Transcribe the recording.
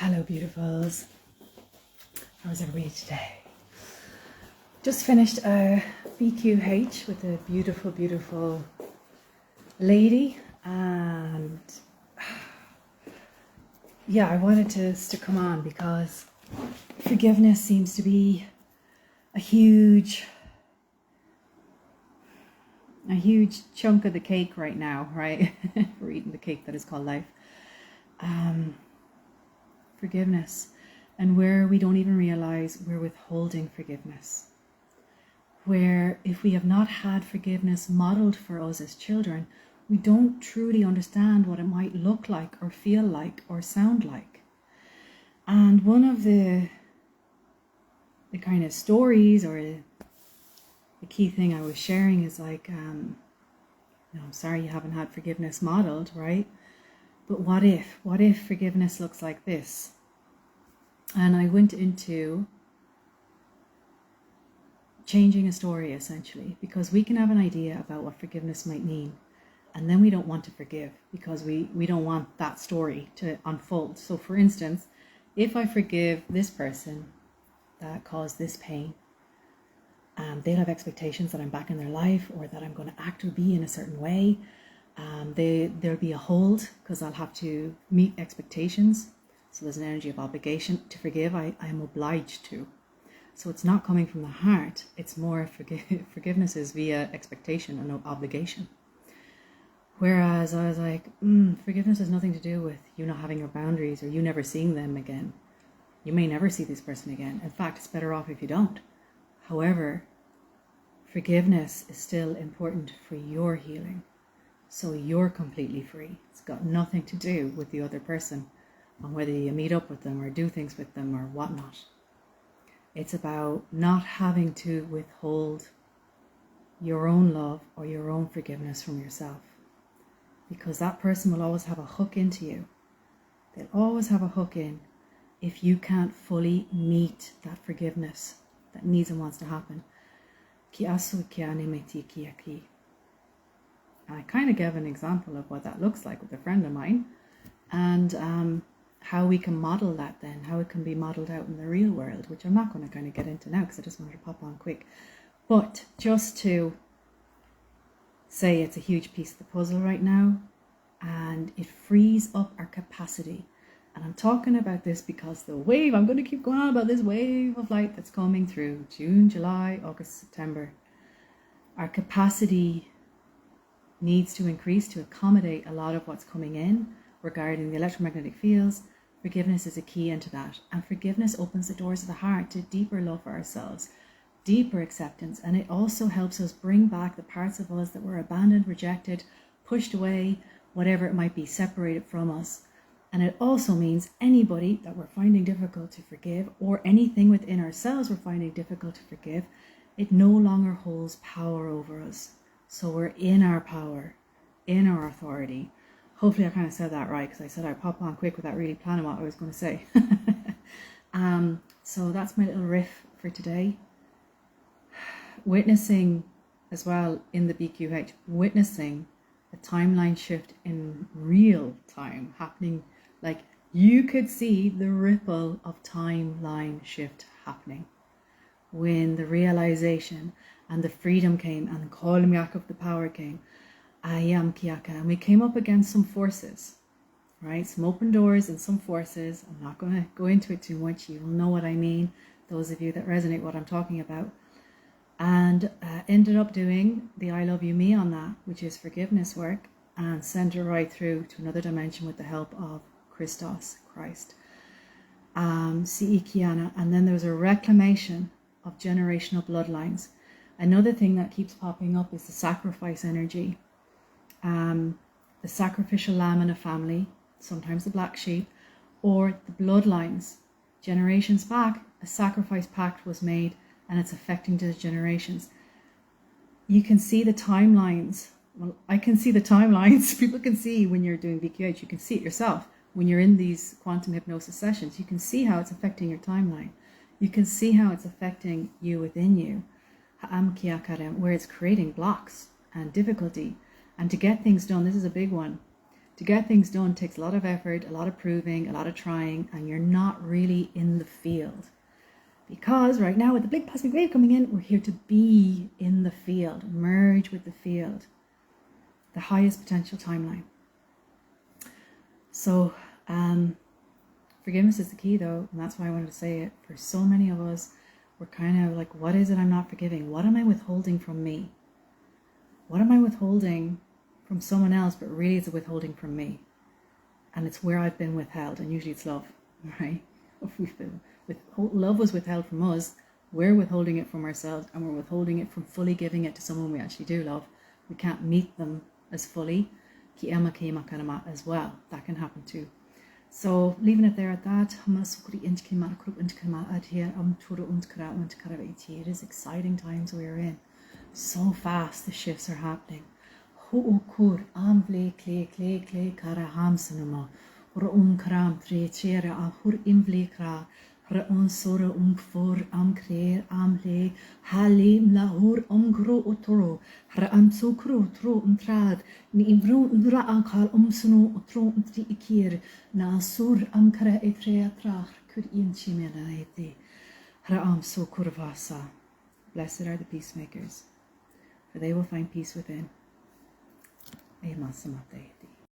Hello, beautifuls. How's everybody today? Just finished a BQH with a beautiful, beautiful lady, and yeah, I wanted to come on because forgiveness seems to be a huge chunk of the cake right now, right? We're eating the cake that is called life. Forgiveness, and where we don't even realize we're withholding forgiveness. Where if we have not had forgiveness modeled for us as children, we don't truly understand what it might look like or feel like or sound like. And one of the kind of stories or the key thing I was sharing is like, I'm sorry you haven't had forgiveness modeled, right? But what if forgiveness looks like this? And I went into changing a story essentially, because we can have an idea about what forgiveness might mean, and then we don't want to forgive because we don't want that story to unfold. So for instance, if I forgive this person that caused this pain, they'll have expectations that I'm back in their life or that I'm going to act or be in a certain way. There'll be a hold because I'll have to meet expectations. So there's an energy of obligation. To forgive, I am obliged to. So it's not coming from the heart. It's more forgiveness is via expectation and obligation. Whereas I was like, forgiveness has nothing to do with you not having your boundaries or you never seeing them again. You may never see this person again. In fact, it's better off if you don't. However, forgiveness is still important for your healing. So you're completely free. It's got nothing to do with the other person on whether you meet up with them or do things with them or whatnot. It's about not having to withhold your own love or your own forgiveness from yourself, because that person will always have a hook into you. They'll always have a hook in if you can't fully meet that forgiveness that needs and wants to happen. And I kind of gave an example of what that looks like with a friend of mine, and how we can model that then, how it can be modeled out in the real world, which I'm not going to kind of get into now because I just wanted to pop on quick. But just to say it's a huge piece of the puzzle right now, and it frees up our capacity. And I'm talking about this because the wave, I'm going to keep going on about this wave of light that's coming through June, July, August, September. Our capacity needs to increase to accommodate a lot of what's coming in regarding the electromagnetic fields. Forgiveness is a key into that. And forgiveness opens the doors of the heart to deeper love for ourselves, deeper acceptance. And it also helps us bring back the parts of us that were abandoned, rejected, pushed away, whatever it might be, separated from us. And it also means anybody that we're finding difficult to forgive, or anything within ourselves we're finding difficult to forgive, it no longer holds power over us. So we're in our power, in our authority. Hopefully I kind of said that right, because I said I'd pop on quick without really planning what I was going to say. So that's my little riff for today. Witnessing as well in the BQH, witnessing a timeline shift in real time happening. Like you could see the ripple of timeline shift happening when the realization and the freedom came and the kolmiak of the power came. Ayam Kiaka, and we came up against some forces, right? Some open doors and some forces. I'm not going to go into it too much. You will know what I mean, those of you that resonate what I'm talking about. And ended up doing the I Love You Me on that, which is forgiveness work, and sent her right through to another dimension with the help of Christos, Christ. Kiana, and then there was a reclamation of generational bloodlines. Another thing that keeps popping up is the sacrifice energy. The sacrificial lamb in a family, sometimes the black sheep, or the bloodlines. Generations back, a sacrifice pact was made and it's affecting the generations. You can see the timelines. Well, I can see the timelines. People can see when you're doing BQH, you can see it yourself. When you're in these quantum hypnosis sessions, you can see how it's affecting your timeline. You can see how it's affecting you within you. Where it's creating blocks and difficulty. And to get things done, this is a big one. To get things done takes a lot of effort, a lot of proving, a lot of trying, and you're not really in the field. Because right now with the big cosmic wave coming in, we're here to be in the field, merge with the field, the highest potential timeline. So forgiveness is the key though, and that's why I wanted to say it. For so many of us, we're kind of like, what is it I'm not forgiving? What am I withholding from me? What am I withholding from someone else, but really it's a withholding from me? And it's where I've been withheld, and usually it's love, right? If we've been love was withheld from us, we're withholding it from ourselves, and we're withholding it from fully giving it to someone we actually do love. We can't meet them as fully, as well. That can happen too. So leaving it there at that. It is exciting times we're in. So fast the shifts are happening. Raon sora for creer le halim lahur gro otoro raam sokro tro trad ni imro raakal sno otro tri ikir na sur kara etre trach could in chimela ete raam sokurvasa. Blessed are the peacemakers, for they will find peace within. Emasamate.